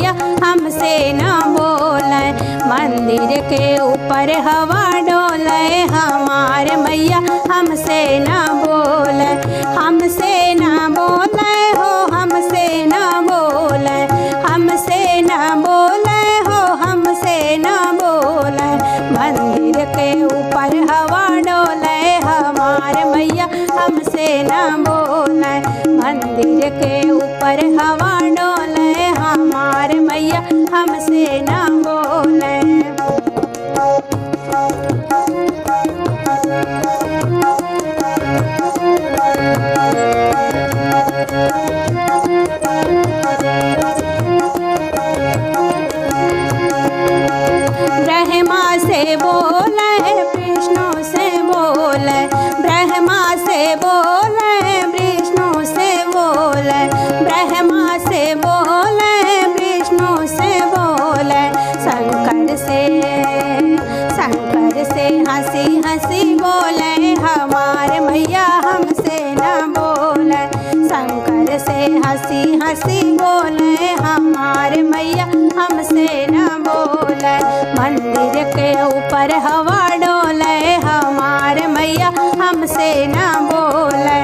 मैया हमसे न बोले। मंदिर के ऊपर हवा डोले हमार मैया हमसे न बोले। हमसे न बोले हो हमसे न बोले। हमसे न बोले हो हमसे न बोले। मंदिर के ऊपर हवा डोले हमार मैया हमसे न बोले। मंदिर के ऊपर हवा डोले हमार मैया हमसे न बोले। ब्रह्मा से बोले विष्णु से बोले। ब्रह्मा से बोले विष्णु से बोले। ब्रह्मा से बोले विष्णु से बोले। शंकर से हंसी हंसी बोले हमार मैया हमसे न बोले। शंकर से हंसी हंसी बोले हमार मैया हमसे न बोले। मंदिर के ऊपर हवा डोले हमार मैया हमसे न बोले।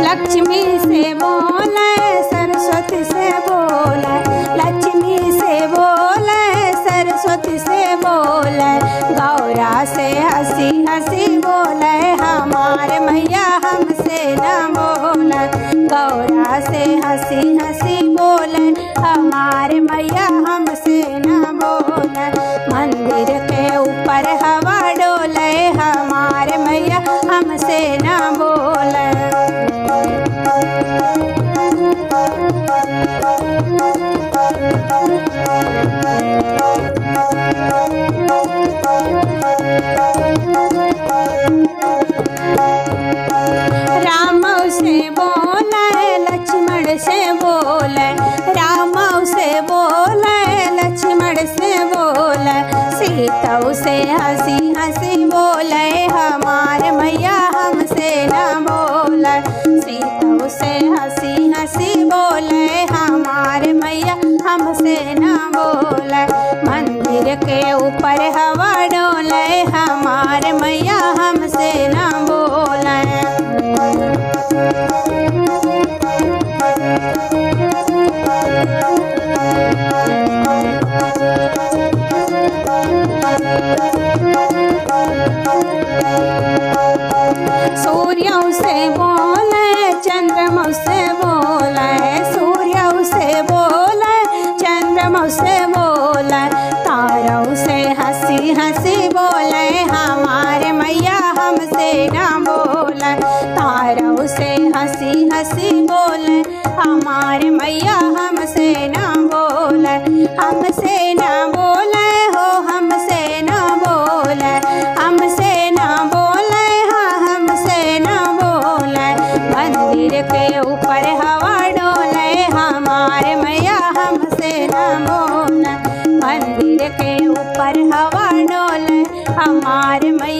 लक्ष्मी से बोले सरस्वती से बोले। लक्ष्मी से बोले सरस्वती से बोले। गौरा से हंसी हंसी बोले हमार मैया हमसे न बोले। गौरा से हंसी हंसी बोले हमार मैया हमसे न बोले। मंदिर के ऊपर हवा डोले हमार मैया हमसे न बोले। राम से बोले लक्ष्मण से बोले। राम से बोले लक्ष्मण से बोले। सीता से हंसी हंसी बोले हमार मैया हमसे न बोले। सीता से हंसी हंसी बोले हमार मैया हमसे न बोले। मंदिर के ऊपर हवा डोले हमार मैया हमसे न बोले। सूर्य से बोले चंद्रमा से बोले। सूर्य से बोले चंद्रमा से बोले। तारों से हंसी हंसी बोले हमारे मैया हमसे न बोले। तारों से हंसी हंसी बोले हमारे मैया हमसे न बोले। हमसे न बोले हो हमसे न बोले। हमसे न बोले हाँ हमसे न बोले। मंदिर के ऊपर हवा डोले हमारे मैया हमसे न बोले। मंदिर के ऊपर हवा डोले हमारे मैया